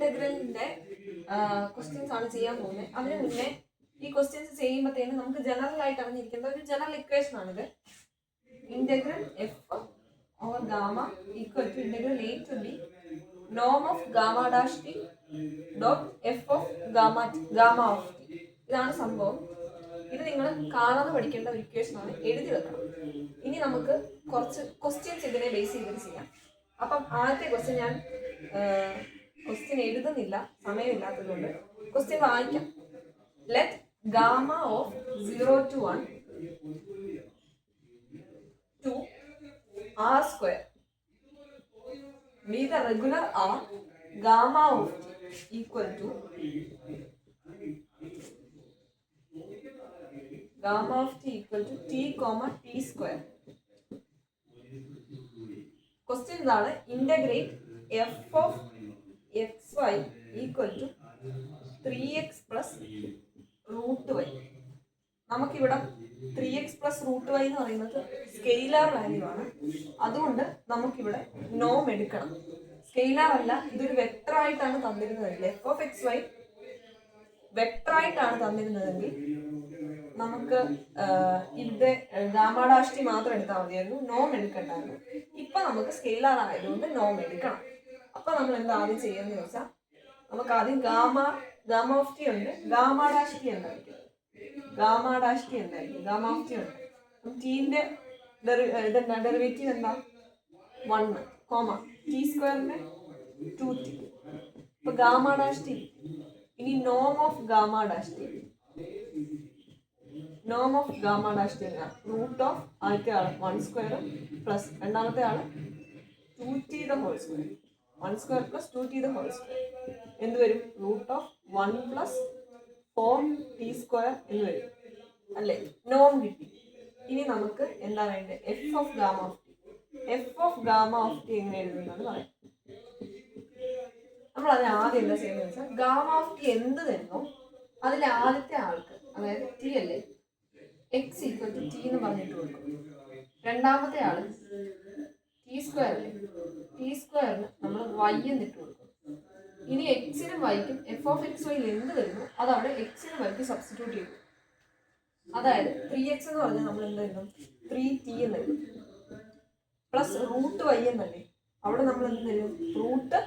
ഇന്റഗ്രലിന്റെ ക്വസ്റ്റ്യൻസ് ആണ് ചെയ്യാൻ പോകുന്നത്. അതിന് മുന്നേ ഈ ക്വസ്റ്റ്യൻസ് ചെയ്യുമ്പോഴത്തേനും നമുക്ക് ജനറൽ ആയിട്ട് അറിഞ്ഞിരിക്കേണ്ട ഒരു ജനറൽ ഇക്വേഷൻ ആണിത്. Integral F over gamma equal to integral A to B നോം of gamma dash T dot F of gamma of T. ഇതാണ് സംഭവം. ഇത് നിങ്ങൾ കാണാതെ പഠിക്കേണ്ട ഒരു ഇക്വേഷൻ ആണ്, എഴുതി വെക്കണം. ഇനി നമുക്ക് കുറച്ച് ക്വസ്റ്റ്യൻസ് ഇതിനെ ബേസ് ചെയ്തിട്ട് ചെയ്യാം. അപ്പം ആദ്യത്തെ ക്വസ്റ്റ്യൻ ഞാൻ ക്വസ്റ്റ്യൻ എഴുതുന്നില്ല, സമയമില്ലാത്തതുകൊണ്ട് ക്വസ്റ്റ്യൻ വായിക്കാം. Let gamma of 0 to 1 to r square be the regular arc gamma of t equal to gamma of t equal to t comma t square. Question ഇതാണ്, integrate f of xy equal to 3x plus root y. നമുക്കിവിടെ 3x plus root y എന്ന് പറയുന്നത് scalar value ആണ്. അതുകൊണ്ട് നമുക്കിവിടെ നോം എടുക്കണം. Scalar അല്ല, ഇതൊരു വെക്ടർ ആയിട്ടാണ് തന്നിരുന്നതെങ്കിൽ, F of X Y vector ആയിട്ടാണ് തന്നിരുന്നതെങ്കിൽ നമുക്ക് ഇവിടെ ഗാമ ഡാഷ് ടി മാത്രം എടുത്താൽ മതിയായിരുന്നു, നോം എടുക്കണ്ടായിരുന്നു. ഇപ്പൊ നമുക്ക് സ്കെയിലാർ ആയതുകൊണ്ട് നോം എടുക്കണം. അപ്പൊ നമ്മൾ എന്താ ആദ്യം ചെയ്യുന്നത് വെച്ചാൽ, നമുക്ക് ആദ്യം ഗാമ ഓഫ് ടി ഉണ്ട്, ഗാമ ഡാഷ് ടി എന്തായിരിക്കും, ഗാമ ഡാഷ് ടി എന്തായിരിക്കും, ഗാമ ഓഫ് ടി ഉണ്ട്. ടീന്റെ ഇതെന്താ ഡെറിവേറ്റീവ് എന്താ, 1 കോമ ടി സ്ക്വയറിന്റെ 2t. ഇപ്പൊ ഗാമ ഡാഷ് ടി. ഇനി നോം ഓഫ് ഗാമ ഡാഷ് ടി, നോം ഓഫ് ഗാമ ഡാഷ് ടി എന്താ, റൂട്ട് ഓഫ് ആദ്യത്തെ ആള് 1 സ്ക്വയർ പ്ലസ് രണ്ടാമത്തെ ആള് 2t the whole square, 1 square plus 2t the whole square എന്ത് വരും, root of 1 plus 4t square എന്ന് വരും അല്ലേ. നോം കിട്ടി. ഇനി നമുക്ക് എന്താ വേണ്ടത്, F of gamma of T. F of gamma of T എങ്ങനെ എഴുതുന്നത് പറയാം. നമ്മൾ അതിന് ആദ്യം എന്താ ചെയ്യുന്നത് വെച്ചാൽ, ഗാമ ഓഫ് ടി എന്ത് തരുന്നോ അതിലെ ആദ്യത്തെ ആൾക്ക്, അതായത് ടി അല്ലേ, എക്സ് ഈക്വൽ ടു ടി എന്ന് പറഞ്ഞിട്ട് കൊടുക്കും. രണ്ടാമത്തെ ആള് ടി സ്ക്വയർ അല്ലേ, ടി സ്ക്വയറിന് നമ്മൾ വൈ എന്നിട്ട് കൊടുക്കും. ഇനി എക്സിനും വൈക്കും എഫ് ഓഫ് എക്സ് വൈയിൽ എന്ത് വരുന്നു അതവിടെ എക്സിനും വൈക്കും സബ്സ്റ്റിറ്റ്യൂട്ട് ചെയ്യും. അതായത് 3x എന്ന് പറഞ്ഞാൽ നമ്മൾ എന്ത് എഴുതും, 3t എന്ന് എഴുതും. പ്ലസ് റൂട്ട് വൈ എന്നല്ലേ, അവിടെ നമ്മൾ എന്ത് തരും, റൂട്ട്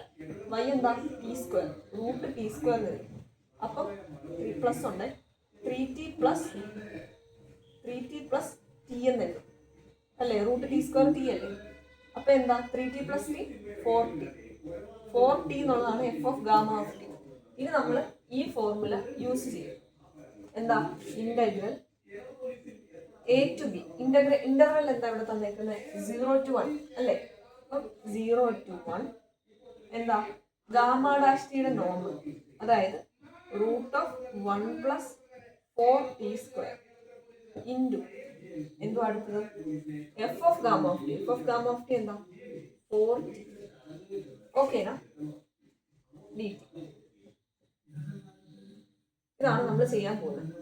വൈ എന്താ, T square, root T square തരും. അപ്പം പ്ലസ് ഉണ്ട്, 3t പ്ലസ് ടി എന്ന് എഴുതും അല്ലേ, റൂട്ട് ടി സ്ക്വയർ ടി അല്ലേ. അപ്പൊ എന്താ, 3t പ്ലസ് ടി 4t എന്നുള്ളതാണ് F of gamma of T. ഇനി നമ്മൾ ഈ ഫോർമുല യൂസ് ചെയ്യും. എന്താ, integral A to B, integral എന്താ ഇവിടെ തന്നേക്കുന്നത്, 0 to 1 അല്ലേ. അപ്പം 0 to 1 എന്താ, ഗാമ ഡാഷ് ടിയുടെ നോം, അതായത് root of 1 plus 4t square into എന്തു അടുത്തത്, F of gamma of T. F of gamma of T എന്താ, 4t. ഓക്കേനാ, ഡി ടി. ഇതാണ് നമ്മൾ ചെയ്യാൻ പോകുന്നത്.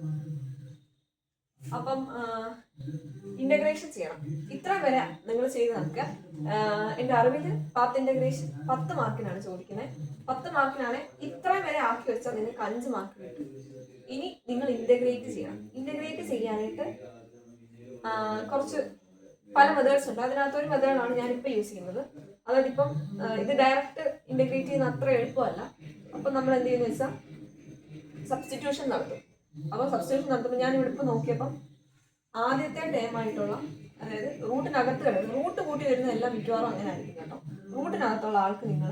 അപ്പം ഇന്റഗ്രേഷൻ ചെയ്യണം. ഇത്ര വരെ നിങ്ങൾ ചെയ്ത് നോക്കുക. എൻ്റെ അറിവിൽ പാത്ത് ഇന്റഗ്രേഷൻ 10 മാർക്കിനാണ് ചോദിക്കുന്നത്. 10 മാർക്കിനാണ്. ഇത്രയും വരെ ആക്കി വെച്ചാൽ നിങ്ങൾക്ക് 5 മാർക്ക് കിട്ടും. ഇനി നിങ്ങൾ ഇന്റഗ്രേറ്റ് ചെയ്യണം. ഇന്റഗ്രേറ്റ് ചെയ്യാനായിട്ട് കുറച്ച് പല മെത്തേഡ്സ് ഉണ്ട്. അതിനകത്തൊരു മെത്തേഡാണ് ഞാനിപ്പോൾ യൂസ് ചെയ്യുന്നത്. അതായത് ഇപ്പം ഇത് ഡയറക്റ്റ് ഇന്റഗ്രേറ്റ് ചെയ്യുന്ന അത്ര എളുപ്പമല്ല. അപ്പം നമ്മൾ എന്ത് ചെയ്യുന്നത് വെച്ചാൽ സബ്സ്റ്റിറ്റ്യൂഷൻ നടത്തും. അപ്പോൾ സബ്സ്റ്റിറ്റ്യൂഷൻ നടത്തുമ്പോൾ ഞാൻ ഇവിടെ ഇപ്പോൾ നോക്കിയപ്പം ആദ്യത്തെ ടേം ആയിട്ടുള്ള, അതായത് റൂട്ടിനകത്ത് കിടക്കും, റൂട്ട് കൂട്ടി വരുന്ന എല്ലാം മിക്കവാറും അങ്ങനെ ആയിരിക്കും കേട്ടോ. റൂട്ടിനകത്തുള്ള ആൾക്ക് നിങ്ങൾ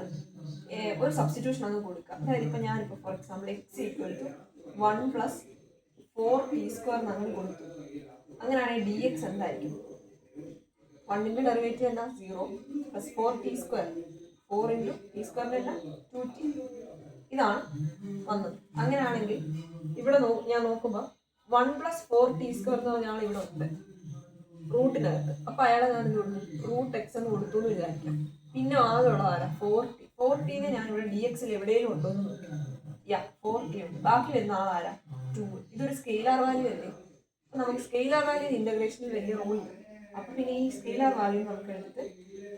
ഒരു സബ്സ്റ്റിറ്റ്യൂഷൻ അങ്ങ് കൊടുക്കുക. അതായത് ഇപ്പം ഞാനിപ്പോൾ for example X equal to 1 plus 4t square അങ്ങനെ കൊടുത്തു. അങ്ങനെയാണെങ്കിൽ ഡി എക്സ് എന്തായിരിക്കും, 1ന്റെ ഡെറിവേറ്റീവ് എന്താ, 0 plus 4t square, 4 into T സ്ക്വയറിൻ്റെ എന്താ 2t. ഇതാണ് വന്നത്. അങ്ങനെയാണെങ്കിൽ ഇവിടെ ഞാൻ നോക്കുമ്പോൾ 1 പ്ലസ് 4t സ്ക്വയർ എന്ന് പറഞ്ഞാൽ ഇവിടെ ഉണ്ട് റൂട്ടിനകത്ത്. അപ്പൊ അയാളെ ഞാൻ എന്ത് കൊടുത്തു, റൂട്ട് എക്സ് എന്ന് കൊടുത്തു എന്ന് വിചാരിക്കാം. പിന്നെ ആകെ ഉള്ളതാരാ, 4t ഞാൻ ഇവിടെ ഡി എക്സിൽ എവിടെയും ഉണ്ടോ എന്ന് നോക്കി. 4t ഉണ്ട്. ബാക്കി വരുന്ന ആളാരാ, 2. ഇതൊരു സ്കെയിലാർ വാല്യൂ അല്ലേ. അപ്പൊ നമുക്ക് സ്കെയിലാർ വാല്യൂ ഇന്റഗ്രേഷനിൽ വലിയ റോളില്ല. അപ്പൊ പിന്നെ ഈ സ്കെയിലാർ വാല്യൂ നമുക്ക് എടുത്ത്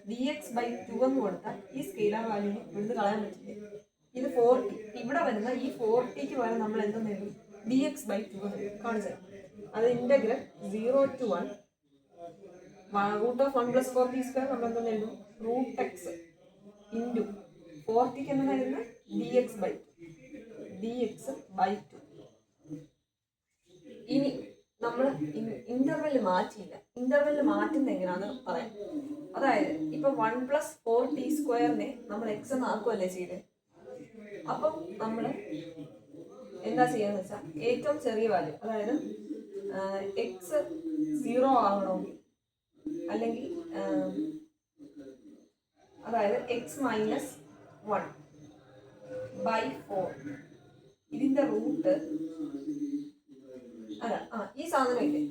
dx/2 എന്ന് കൊടുത്താൽ ഈ സ്കെയിലാർ വാല്യൂവിന് ഇവിടുന്ന് കളയാൻ പറ്റില്ലേ. ഇത് 40. ഇവിടെ വരുന്ന ഈ 40ക്ക് പകരം നമ്മൾ എന്തെന്ന് എഴുതും? dx/2 കാണിച്ചത്. അത് ഇന്റഗ്രൽ 0 to 1 √1 + 4t² നമ്മൾ എന്തെന്ന് എഴുതും? √x ഇൻറ്റു 40ക്ക് എന്തായിരുന്നു? dx/2. ഇനി നമ്മൾ ഇന്റർവെല് മാറ്റിയില്ല. ഇന്റർവെല് മാറ്റുന്നത് എങ്ങനെയാണെന്ന് പറയാം. അതായത് ഇപ്പൊ 1 + 4t² നമ്മൾ x എന്നാക്കുമല്ലേ ചെയ്തത്. അപ്പം നമ്മൾ എന്താ ചെയ്യാന്ന് വെച്ചാൽ ഏറ്റവും ചെറിയ വാല്യൂ, അതായത് എക്സ് 0 ആകണമെങ്കിൽ, അല്ലെങ്കിൽ അതായത് x-1/4 ഇതിന്റെ റൂട്ട് അല്ല ഈ സാധനം ഇല്ലേ,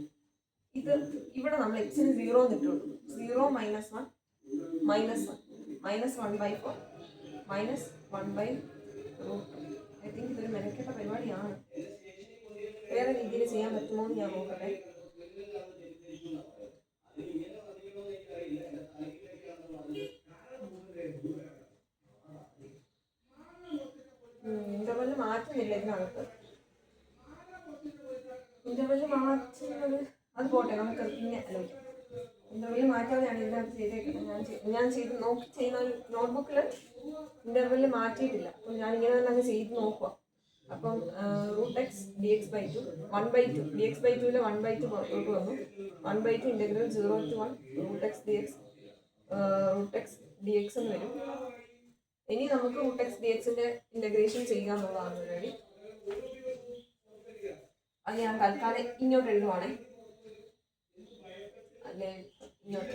ഇത് ഇവിടെ നമ്മൾ എക്സിന് 0 ഇട്ടുള്ളൂ. 0 - 1 -1/4 -1/√2. ഐ തിങ്ക് ഇതൊരു മെനക്കെട്ട പരിപാടിയാണ്. വേറെ രീതിയിൽ ചെയ്യാൻ പറ്റുമോ എന്ന് ഞാൻ നോക്കട്ടെ. ഇന്റർവെല് മാറ്റുന്നില്ല ഇതിനകത്ത്. ഇന്റർവെല് മാറ്റുന്നത് അത് പോട്ടെ, നമുക്ക് പിന്നെ ആലോചിക്കാം. ഇന്റർവെല് മാറ്റാതെയാണ് ഇതിനകത്ത് ചെയ്തേക്കുന്നത്. ഞാൻ ചെയ്ത് നോക്കി ചെയ്യുന്ന നോട്ട്ബുക്കിൽ ഇന്റർവെല് മാറ്റിയിട്ടില്ല. അപ്പം ഞാൻ ഇങ്ങനെ തന്നെ അങ്ങ് ചെയ്ത് നോക്കുക. അപ്പം √x dx/2 1/2 dx/2 1/2 പുറത്തോട്ട് വന്നു. 1/2 ഇന്റഗ്രൽ 0 to 1 √x dx എന്ന് വരും. ഇനി നമുക്ക് √x dxന്റെ ഇന്റഗ്രേഷൻ ചെയ്യാന്നുള്ളതാണ് പരിപാടി. അത് ഞാൻ തൽക്കാലം ഇങ്ങോട്ട് എഴുതുവാണേ, അല്ലെ ഇങ്ങോട്ട്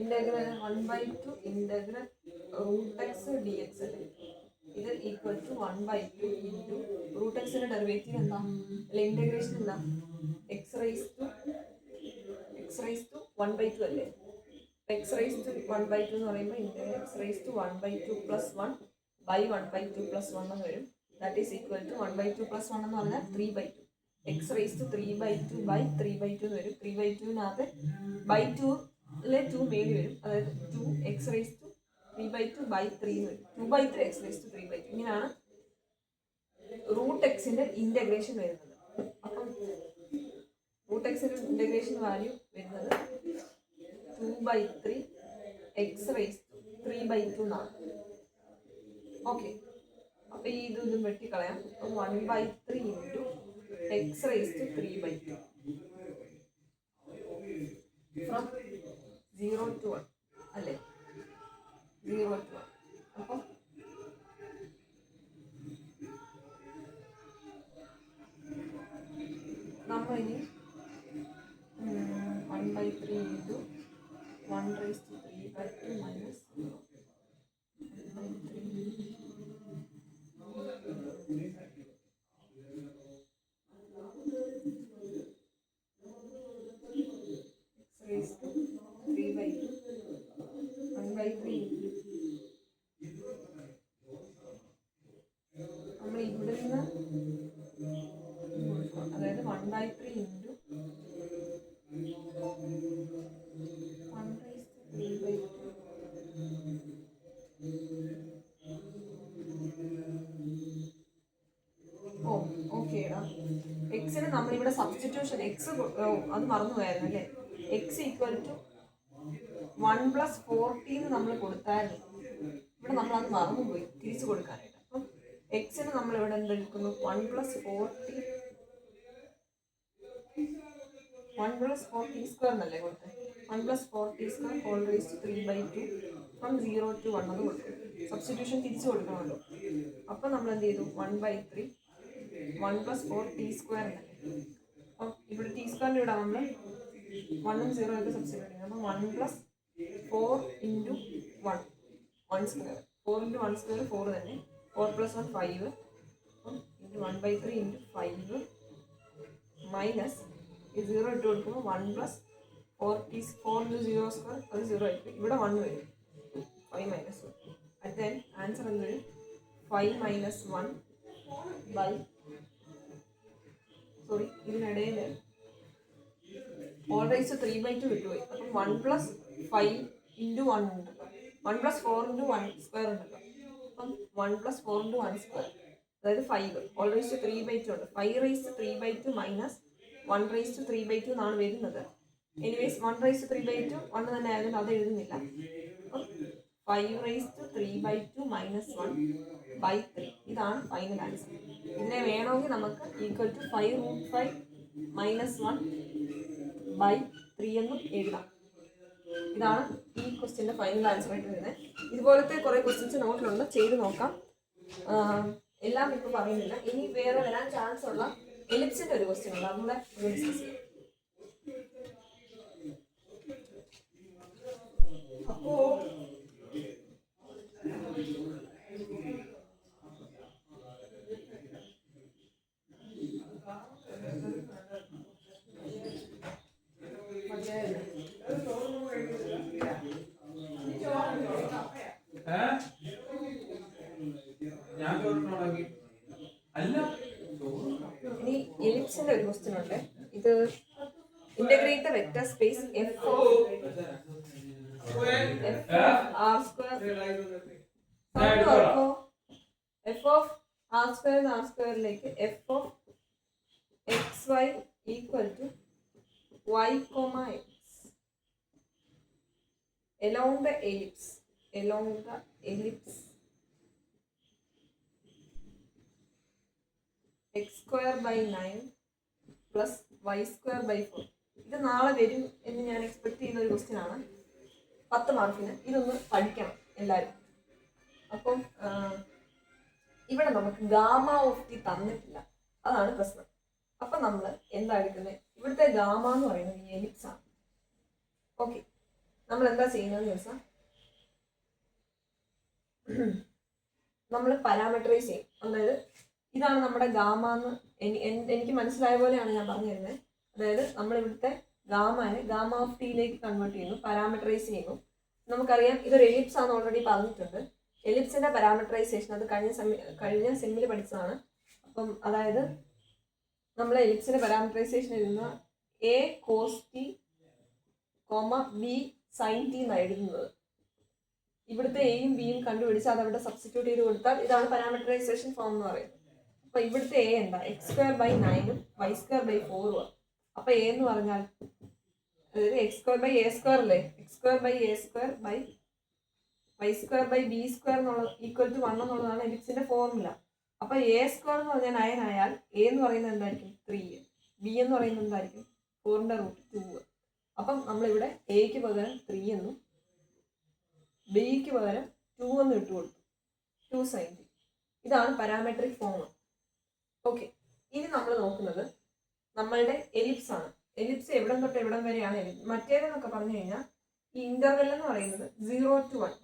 ഇന്റഗ്രൽ 1/2 ഇന്റഗ്രൽ √x dx അല്ലേ, ഇത് ഈക്വൽ ടു 1/2 ഇൻറ്റു √xന്റെ ഡെറിവേറ്റീവ് എന്താ, അല്ലെ ഇന്റഗ്രേഷൻ എന്താ, x raised to 1/2 അല്ലേ. x raised to 1/2 എന്ന് പറയുമ്പോൾ x raised to 1/2 + 1/1/2 + 1 എന്ന് വരും. ദാറ്റ് ഈസ് ഈക്വൽ ടു 1/2 + 1 എന്ന് പറഞ്ഞാൽ 3/2. x raised to 3/2/3/2 എന്ന് വരും. 3/2-നകത്ത് /2 മേടി വരും, അതായത് 2x raised to 3/2/3 എന്ന് വരും. 2/3 x raised to 3/2. ഇങ്ങനെയാണ് √xന്റെ ഇന്റഗ്രേഷൻ വരുന്നത്. അപ്പം √xന്റെ ഇന്റഗ്രേഷൻ വാല്യൂ വരുന്നത് 2/3 x raised to 3/2 എന്നാണ്. ഓക്കെ, അപ്പൊ ഈ ഇതൊന്നും വെട്ടിക്കളയാം. 1/3 into x raised to 3/2 from 0 to 1 അല്ലേ, 0 to 1. അപ്പം നമ്മളിനി 1/3 ഇൻറ്റു 1 raised to 3/2 മൈനസ് 0. നമ്മൾ ഇവിടെ നിന്ന് അതായത് 1/3 ഇൻറ്റു 1/3/2. ഓക്കേടാ, എക്സിന് നമ്മളിവിടെ സബ്സ്റ്റിറ്റ്യൂഷൻ എക്സ് അത് മറന്നുപോയായിരുന്നു അല്ലേ. എക്സ് ഈക്വൽ ടു 1 + 4t നമ്മൾ കൊടുത്തായിരുന്നു. ഇവിടെ നമ്മൾ അത് മറന്നുപോയി തിരിച്ചു കൊടുക്കാനായിട്ട്. അപ്പം എക്സിന് നമ്മൾ ഇവിടെ എന്തെടുക്കുന്നു? 1 + 4t 1 + 4t² എന്നല്ലേ കൊടുത്തത്. 1 + 4t² whole raised to 3/2 from 0 to 1 അത് കൊടുക്കും. സബ്സ്റ്റിറ്റ്യൂഷൻ തിരിച്ചു കൊടുക്കണമല്ലോ. അപ്പം നമ്മൾ എന്ത് ചെയ്തു? 1/3 1 + 4t² എന്നല്ലേ. അപ്പം ഇവിടെ t² ഇവിടെ നമ്മൾ 1ഉം 0 ഒക്കെ സബ്സ്റ്റിറ്റ്യൂട്ട് ചെയ്യണം. അപ്പം 1 + 4 ഇൻറ്റു 1 1². 4 ഇൻറ്റു 1² 4 തന്നെ. 4 + 1 5. അപ്പം ഇൻറ്റു 1/3 ഇൻറ്റു 5 മൈനസ് ഈ 0 ഇട്ട് കൊടുക്കുമ്പോൾ 1 + 4 ഇൻറ്റു 0² അത് 0 ആയിരിക്കും. ഇവിടെ 1 വരും. 5 - 1 അറ്റ് ദെൻ ആൻസർ എന്ത് വരും? 5 - 1 ഇതിനിടയിൽ ഓൾ റൈസ് ടു 3/2 വിട്ടുപോയി. അപ്പം 1+5 ഇൻറ്റു 1 ഉണ്ടല്ലോ, 1+4 ഇൻറ്റു 1 സ്ക്വയർ ഉണ്ടല്ലോ. അപ്പം 1+4 ഇൻറ്റു 1 സ്ക്വയർ, അതായത് 5. ഓൾ റൈസ് ടു 3/2 ഉണ്ട്. 5 rise to 3/2 minus 1 rise to 3/2 എന്നാണ് വരുന്നത്. എനിവേസ് 1 റൈസ് ടു 3/2 1 തന്നെ ആയതുകൊണ്ട് അത് എഴുതുന്നില്ല. അപ്പം 5 റൈസ് ടു 3/2 മൈനസ് 1/3 ഇതാണ് ഫൈനൽ ആൻസർ. ഇതിനെ വേണമെങ്കിൽ നമുക്ക് ഈക്വൽ ടു 5√5 മൈനസ് 1/3 എന്നും എഴുതാം. ഇതാണ് ഈ ക്വസ്റ്റ്യൻ്റെ ഫൈനൽ ആൻസർ ആയിട്ട് വരുന്നത്. ഇതുപോലത്തെ കുറേ ക്വസ്റ്റ്യൻസ് നോട്ടിലുണ്ട്, ചെയ്ത് നോക്കാം. എല്ലാം ഇപ്പോൾ പറയുന്നില്ല. ഇനി വേറെ വരാൻ ചാൻസ് ഉള്ള എലിപ്സിന്റെ ഒരു ക്വസ്റ്റ്യൻ ഉണ്ട്, അതുകൂടെ ഡിസ്കസ് ചെയ്യാം. അപ്പോ ഇനി എലിപ്സിന്റെ ഒരു ക്വസ്റ്റ്യൻ ഉണ്ട്. ഇത് integrate the vector space F of R square. F of R square R സ്ക്വയറിലേക്ക് F of X Y equal to y, x along the ellipse x square by 9 plus y square by 4. ഇത് നാളെ വരും എന്ന് ഞാൻ expect ചെയ്യുന്ന ഒരു question ആണ്. 10 മാർക്കിന് ഇതൊന്ന് പഠിക്കണം എല്ലാവരും. അപ്പം ഇവിടെ നമുക്ക് ഗാമ ഓഫ് ടി തന്നിട്ടില്ല, അതാണ് പ്രശ്നം. അപ്പം നമ്മൾ എന്താ എടുക്കുന്നത്? ഇവിടുത്തെ ഗാമ എന്ന് പറയുന്നത് ഈ എലിപ്സ് ആണ്. ഓക്കെ, നമ്മൾ എന്താ ചെയ്യുന്നതെന്ന് ചോദിച്ചാൽ നമ്മൾ പാരാമീറ്ററൈസ് ചെയ്യും. അതായത് ഇതാണ് നമ്മുടെ ഗാമ എന്ന് എനിക്ക് മനസ്സിലായ പോലെയാണ് ഞാൻ പറഞ്ഞു തരുന്നത്. അതായത് നമ്മൾ ഇവിടുത്തെ ഗാമാനെ ഗാമ ഓഫ് ടിയിലേക്ക് കൺവേർട്ട് ചെയ്യുന്നു, പാരാമീറ്ററൈസ് ചെയ്യുന്നു. നമുക്കറിയാം ഇതൊരു എലിപ്സ് ആണെന്ന് ഓൾറെഡി പറഞ്ഞിട്ടുണ്ട്. എലിപ്സിന്റെ പാരാമീറ്ററൈസേഷൻ അത് കഴിഞ്ഞ സെമ്മിൽ പഠിച്ചതാണ്. അപ്പം അതായത് നമ്മൾ എലിപ്സിന്റെ പാരാമീറ്ററൈസേഷൻ എഴുതുന്ന A cos T B sine T എന്നാണ് എഴുതുന്നത്. ഇവിടുത്തെ എയും ബിയും കണ്ടുപിടിച്ച് അത് അവിടെ സബ്സ്റ്റിറ്റ്യൂട്ട് ചെയ്ത് കൊടുത്താൽ ഇതാണ് പാരാമീറ്ററൈസേഷൻ ഫോം എന്ന് പറയുന്നത്. അപ്പൊ ഇവിടുത്തെ എ എന്താ? X square by 9 Y square by 4. അപ്പൊ എ എന്ന് പറഞ്ഞാൽ അതായത് X square by A square അല്ലേ, X square by A square by Y square by B square എന്നുള്ള ഈക്വൽ ടു 1 എന്നുള്ളതാണ് എലിപ്സിന്റെ ഫോർമുല. അപ്പൊ എ സ്ക്വയർ എന്ന് പറഞ്ഞാൽ 9 ആയാൽ എ എന്ന് പറയുന്നത് എന്തായിരിക്കും? 3. ബി എന്ന് പറയുന്നത് എന്തായിരിക്കും? 4√2. അപ്പം നമ്മളിവിടെ എക്ക് പകരം 3 എന്നും ബിക്ക് പകരം 2 എന്ന് ഇട്ട് കൊടുത്തു. 2 sin t. ഇതാണ് പാരാമെട്രിക് ഫോം. ഓക്കെ, ഇനി നമ്മൾ നോക്കുന്നത് നമ്മളുടെ എലിപ്സ് ആണ്. എലിപ്സ് എവിടം തൊട്ട് എവിടം വരെയാണ് എലിപ്സ്. മറ്റേതെന്നൊക്കെ പറഞ്ഞു കഴിഞ്ഞാൽ ഈ ഇന്റർവെൽ എന്ന് പറയുന്നത് 0 to 1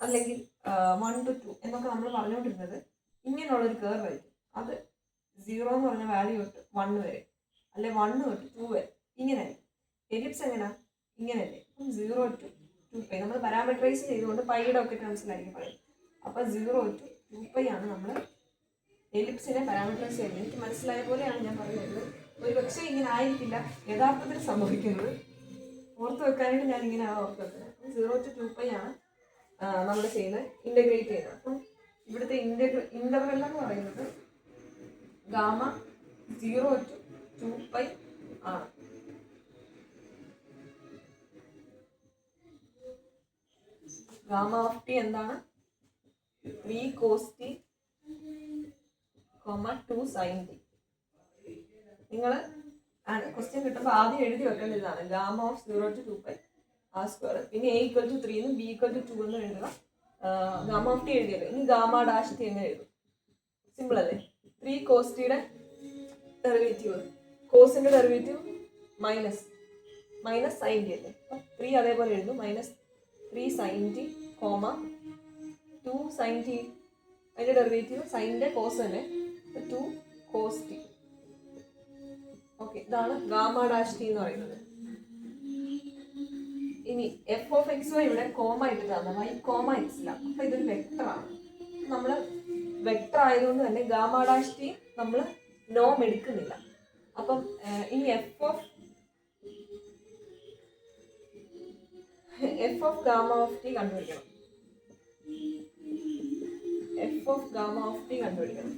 അല്ലെങ്കിൽ 1 to 2 എന്നൊക്കെ നമ്മൾ പറഞ്ഞുകൊണ്ടിരുന്നത് ഇങ്ങനെയുള്ളൊരു കേർവ് ആയിരിക്കും. അത് 0 എന്ന് പറഞ്ഞ വാല്യൂ തൊട്ട് 1 വരെ, അല്ലെ 1 തൊട്ട് 2 വരെ, ഇങ്ങനെ ആയിരിക്കും. എലിപ്സ് എങ്ങനെയാ? ഇങ്ങനെയല്ലേ. അപ്പം 0 to 2π നമ്മൾ പാരാമീറ്ററൈസ് ചെയ്തുകൊണ്ട് പൈയുടെ ഒക്കെ ടേംസിലായിരിക്കും പറയുന്നത്. അപ്പം 0 to 2π ആണ് നമ്മൾ എലിപ്സിനെ പാരാമീറ്ററൈസ് ചെയ്യുന്നത്. എനിക്ക് മനസ്സിലായ പോലെയാണ് ഞാൻ പറയുന്നത്. ഒരു പക്ഷേ ഇങ്ങനെ ആയിരിക്കില്ല യഥാർത്ഥത്തിൽ സംഭവിക്കുന്നത്. ഓർത്ത് വെക്കാനായിട്ട് ഞാൻ ഇങ്ങനെയാണ് ഓർത്ത് വെക്കുന്നത്. അപ്പം 0 to 2π ആണ് നമ്മൾ ചെയ്യുന്നത്, ഇൻ്റഗ്രേറ്റ് ചെയ്യുന്നത്. അപ്പം ഇവിടുത്തെ ഇന്റർവെൽ എന്ന് പറയുന്നത് ഗാമ 0 to 2π ആണ്. ഗാമ ഓഫ് ടി എന്താണ്? 3 cos t, 2 sin t. നിങ്ങൾ ക്വസ്റ്റ്യൻ കിട്ടുമ്പോൾ ആദ്യം എഴുതി വെക്കേണ്ടതാണ് gamma of 0 to 2π R square. പിന്നെ എ ഈക്വൽ ടു 3 എന്നും ബി ഈക്വൽ ടു 2 എന്നും എഴുതുക. ഗാമ ഓഫ് ടി എഴുതിയത്. ഇനി ഗാമ ഡാഷ് ടി എങ്ങനെ എഴുതും? സിമ്പിൾ അല്ലേ. 3 cos ടിയുടെ ഡെറിവേറ്റീവ്, കോസിന്റെ ഡെറിവേറ്റീവ് മൈനസ് സൈൻ ടി അല്ലേ. അപ്പം 3 അതേപോലെ എഴുതും. -3 sin t, 2 sin t. അതിന്റെ ഡെറിവേറ്റീവ് സൈനിന്റെ കോസ് തന്നെ, 2 cos t. ഓക്കെ, ഇതാണ് ഗാമ ഡാഷ് ടി എന്ന് പറയുന്നത്. ഇനി എഫ് ഓഫ് എക്സ് വൈ ഇവിടെ കോമ ഇട്ടിട്ടാണ്, വൈ കോമ എക്സ് ഇല്ല. അപ്പൊ ഇതൊരു വെക്ടർ ആണ്. നമ്മൾ വെക്ടർ ആയതുകൊണ്ട് തന്നെ ഗാമ ഡാഷ് ടി നമ്മൾ നോം എടുക്കുന്നില്ല. അപ്പം ഇനി F of F of gamma of T കണ്ടുപിടിക്കണം. F of gamma of T കണ്ടുപിടിക്കണം.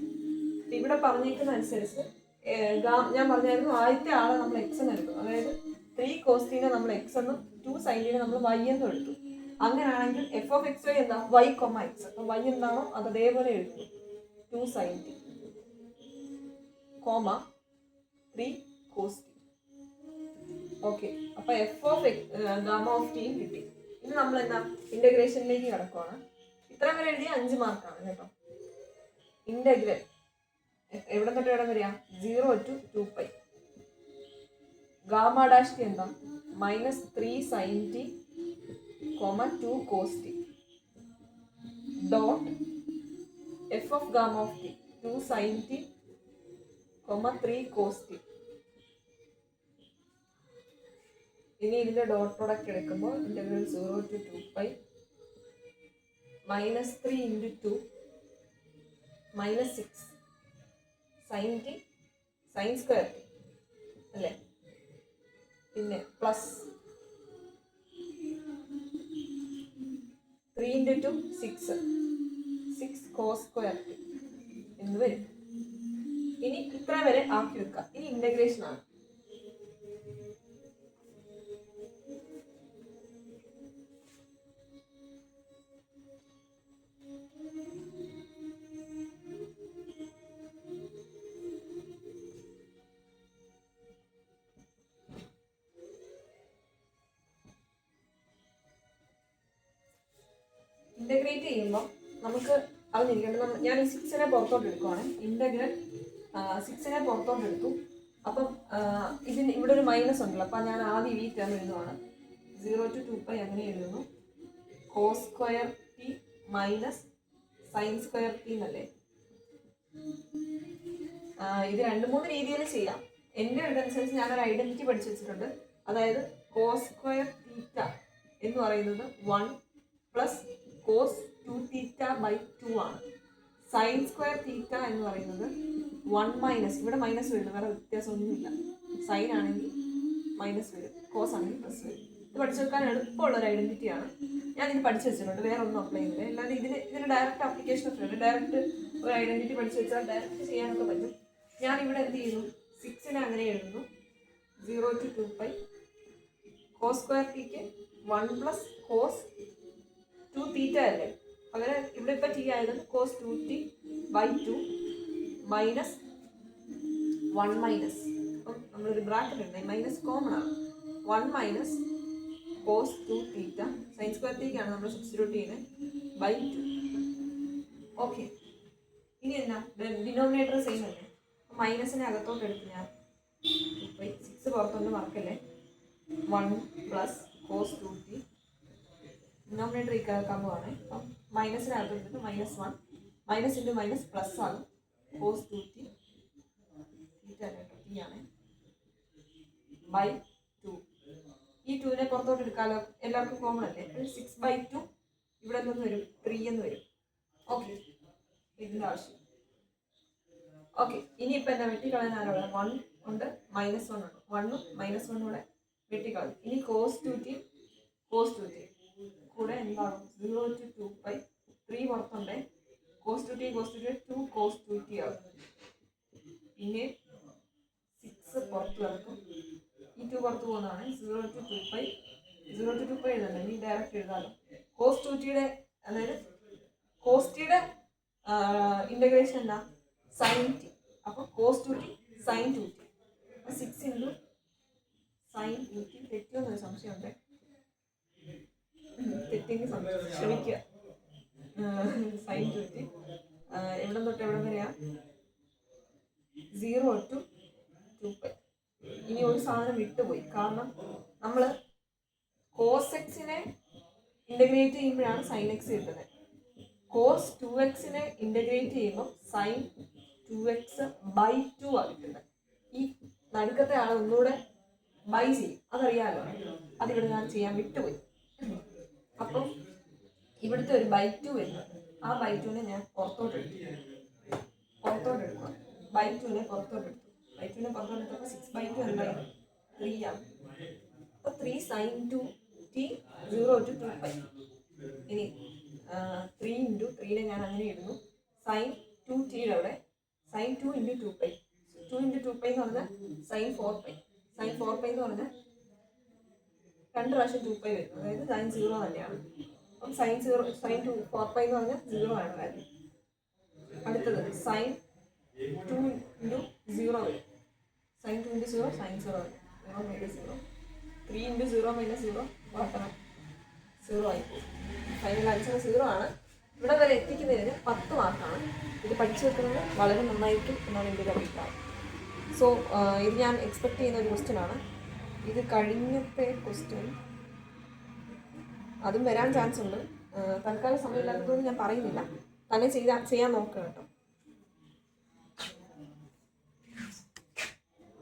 ഇവിടെ പറഞ്ഞേക്കുന്ന അനുസരിച്ച് ഞാൻ പറഞ്ഞായിരുന്നു ആദ്യത്തെ ആളെ നമ്മൾ എക്സ് എന്ന് എടുക്കും. അതായത് 3 cos t നമ്മൾ എക്സ് എന്നും 2 sin t നമ്മൾ വൈ എന്നും എടുത്തു. അങ്ങനെയാണെങ്കിൽ എഫ് ഓഫ് എക്സ് വൈ എന്താ വൈ കൊമ എക്സ്. അപ്പം വൈ എന്താണോ അത് അതേപോലെ എഴുതുന്നു. 2 sin t comma 3 cos t. Okay, അപ്പൊ എഫ് ഓഫ് ഗാമ ഓഫ് ടിയും കിട്ടി. ഇനി നമ്മൾ എന്താ ഇന്റഗ്രേഷനിലേക്ക് കിടക്കുവാണ്. ഇത്ര വരെ എഴുതിയ 5 മാർക്കാണ് കേട്ടോ. ഇന്റഗ്രൽ എവിടെ തൊട്ട് എവിടെ വരിക? 0 to 2π. ഗാമ ഡാഷ് ടി എന്താ -3 sin t, 2 cos t dot F of gamma of T 2 sin t, 3 cos t. ഇനി ഇതിന്റെ ഡോട്ട് പ്രോഡക്റ്റ് എടുക്കുമ്പോൾ integral 0 to 2π -3 into 2 -6 sin t sin square t അല്ലേ? പിന്നെ plus 3 into 2 6 cos square t എന്ന് വരും. ഇനി ഇത്ര വരെ ആക്കി വെക്കാം. ഇനി ഇന്റഗ്രേഷൻ ആണ്. ഇന്റഗ്രേറ്റ് ചെയ്യുമ്പോൾ നമുക്ക് അറിഞ്ഞിരിക്കേണ്ടത്, ഞാൻ ഈ 6നെ പുറത്തോട്ട് എടുക്കുവാണ്. ഇന്റഗ്രൽ 6നെ പുറത്തോട്ട് എടുത്തു. അപ്പം ഇതിന് ഇവിടെ ഒരു മൈനസ് ഉണ്ടല്ലോ. അപ്പം ഞാൻ ആദ്യം ഈ ടേം എഴുതുവാണ്. 0 to 2π അങ്ങനെ എഴുതുന്നു. cos square t minus sin square t എന്നല്ലേ. ഇത് 2-3 രീതിയിൽ ചെയ്യാം. എൻ്റെ ഇതനുസരിച്ച് ഞാനൊരു ഐഡന്റിറ്റി പഠിച്ചു വെച്ചിട്ടുണ്ട്. അതായത് cos square തീറ്റ എന്ന് പറയുന്നത് 1 പ്ലസ് cos 2 തീറ്റ ബൈ 2 ആണ്. സൈൻ സ്ക്വയർ തീറ്റ എന്ന് പറയുന്നത് 1 മൈനസ്, ഇവിടെ മൈനസ് വരുന്നു, വേറെ വ്യത്യാസമൊന്നുമില്ല. സൈൻ ആണെങ്കിൽ മൈനസ് വരും, കോസ് ആണെങ്കിൽ പ്ലസ് വരും. ഇത് പഠിച്ചു വെക്കാൻ എളുപ്പമുള്ള ഒരു ഐഡന്റിറ്റിയാണ്. ഞാനിത് പഠിച്ചു വെച്ചിട്ടുണ്ട്, വേറെ ഒന്നും അപ്ലൈ ചെയ്തില്ല. അല്ലാതെ ഇതിന് ഡയറക്റ്റ് ആപ്ലിക്കേഷൻ ഒക്കെ ഉണ്ട്. ഡയറക്റ്റ് ഒരു ഐഡന്റിറ്റി പഠിച്ചു വെച്ചാൽ ഡയറക്റ്റ് ചെയ്യാനൊക്കെ പറ്റും. ഞാനിവിടെ എന്ത് ചെയ്യുന്നു, 6നെ അങ്ങനെ എഴുതുന്നു. 0 to 2π കോസ് സ്ക്വയർ ടിക്ക് 1 പ്ലസ് കോസ് 2 തീറ്റ അല്ലേ. അങ്ങനെ ഇവിടെ ഇപ്പം ടി ആയതുകൊണ്ട് cos 2t by 2 minus 1 minus, അപ്പം നമ്മളൊരു ബ്രാക്കറ്റ് ഉണ്ട്, മൈനസ് കോമൺ ആണ്. 1 minus cos 2 theta sine square തീക്കാണ് നമ്മൾ സബ്സ്റ്റിറ്റ്യൂട്ട് ചെയ്യുന്നത് ബൈ 2. ഓക്കെ, ഇനി എന്നാ ഡിനോമിനേറ്റർ സെയിം അല്ലേ. മൈനസിനെ അകത്തോട്ട് എടുത്ത് ഞാൻ 6 പുറത്തോട്ട് മറക്കല്ലേ. 1 പ്ലസ് കോസ് 2t ഡിനോമിനേറ്റർ ഈക്കാക്കാൻ പോവാണ്. അപ്പം മൈനസിനകത്ത് എടുത്തിട്ട് -1 മൈനസ് ഇൻറ്റു മൈനസ് പ്ലസ് ആകും. കോസ് 2t തീറ്റ ആണ് ബൈ 2. ഈ 2നെ പുറത്തോട്ട് എടുക്കാമല്ലോ, എല്ലാവർക്കും കോമൺ അല്ലേ. 6/2 ഇവിടെ നിന്ന് വരും 3 എന്ന് വരും. ഓക്കെ, ഇതിൻ്റെ ആവശ്യം. ഓക്കെ, ഇനിയിപ്പോൾ എന്താ വെട്ടിക്കളയാൻ ആരോടെ 1 ഉണ്ട് -1 ഉണ്ട്. 1ഉം -1 കൂടെ വെട്ടിക്കളയും. ഇനി കോസ് 2t കൂടെ എന്താകും 0 to 2π 3 പുറത്തുണ്ട്. കോസ് 2t 2 കോസ് 2t ആകും. പിന്നെ 6 പുറത്ത് കിടക്കും. ഈ 2 പുറത്ത് പോകുന്നതാണ്. 0 to 2π എഴുതണ്ട, ഇനി ഡയറക്റ്റ് എഴുതാമല്ലോ. കോസ് 2tയുടെ അതായത് കോസ് ടിയുടെ ഇന്റഗ്രേഷൻ എന്താ സൈൻ ടി. അപ്പോൾ cos 2t sine 2t 6 into sine 2t. തെറ്റിയൊന്നൊരു സംശയമുണ്ട്, തെറ്റിങ് ക്ഷമിക്കുക. സൈൻ 2t എവിടെ തൊട്ട് എവിടെ വരെയാ 0 to 2π. ഇനി ഒരു സാധനം വിട്ടുപോയി, കാരണം നമ്മൾ കോസ് എക്സിനെ ഇന്റഗ്രേറ്റ് ചെയ്യുമ്പോഴാണ് സൈൻ എക്സ് കിട്ടുന്നത്. കോസ് 2x-നെ ഇന്റഗ്രേറ്റ് ചെയ്യുമ്പോൾ സൈൻ 2x ബൈ 2 ആണ് കിട്ടുന്നത്. ഈ നടുക്കത്തെ ആൾ ഒന്നുകൂടെ ബൈ ചെയ്യും, അതറിയാമല്ലോ. അതിവിടെ ഞാൻ ചെയ്യാൻ വിട്ടുപോയി. അപ്പം ഇവിടുത്തെ ഒരു ബൈ 2 വരുന്നത്, ആ ബൈ 2നെ ഞാൻ പുറത്തോട്ട് എടുക്കുക. ബൈ 2നെ പുറത്തോട്ട് എടുത്തു. ബൈ 2നെ പുറത്തോട്ട് എടുത്തപ്പോൾ 6/2 എന്തായി 3 ആണ്. അപ്പോൾ 3 sin 2 t 0 to 2π. ഇനി 3 ഇൻറ്റു 3നെ ഞാൻ അങ്ങനെ ഇടുന്നു. സൈൻ 2t അവിടെ സൈൻ 2 ഇൻറ്റു 2π. 2 ഇൻറ്റു 2π എന്ന് പറഞ്ഞാൽ സൈൻ 4π. സൈൻ 4π എന്ന് പറഞ്ഞാൽ 2 പ്രാവശ്യം 2π വരും, അതായത് സൈൻ 0 തന്നെയാണ്. അപ്പം സൈൻ 4π എന്ന് പറഞ്ഞാൽ 0 ആണ് വാല്യൂ. അടുത്തത് സൈൻ 2 ഇൻറ്റു 0 വരും. സൈൻ 2 ഇൻറ്റു 0 സൈൻ 0 വരും. 0 മൈനസ് 0. 3 ഇൻറ്റു 0 മൈനസ് 0 വാട്ടണം 0 ആയിപ്പോകും. ഫൈനൽ ആൻസർ 0 ആണ്. ഇവിടെ വരെ എത്തിക്കുന്നതിന് 10 മാർക്കാണ്. ഇത് പഠിച്ചു വെക്കുന്നത് വളരെ നന്നായിരിക്കും എന്നാണ് എൻ്റെ ഒരു അഭിപ്രായം. സോ ഇത് ഞാൻ എക്സ്പെക്ട് ചെയ്യുന്ന ഒരു ക്വസ്റ്റ്യൻ ആണ്. ഇത് കഴിഞ്ഞത്തെ ക്വസ്റ്റ്യൻ അതും വരാൻ ചാൻസ് ഉണ്ട്. തൽക്കാലം സമയമില്ലാത്തതുകൊണ്ട് ഞാൻ പറയുന്നില്ല. തന്നെ ചെയ്യാൻ നോക്കുക കേട്ടോ.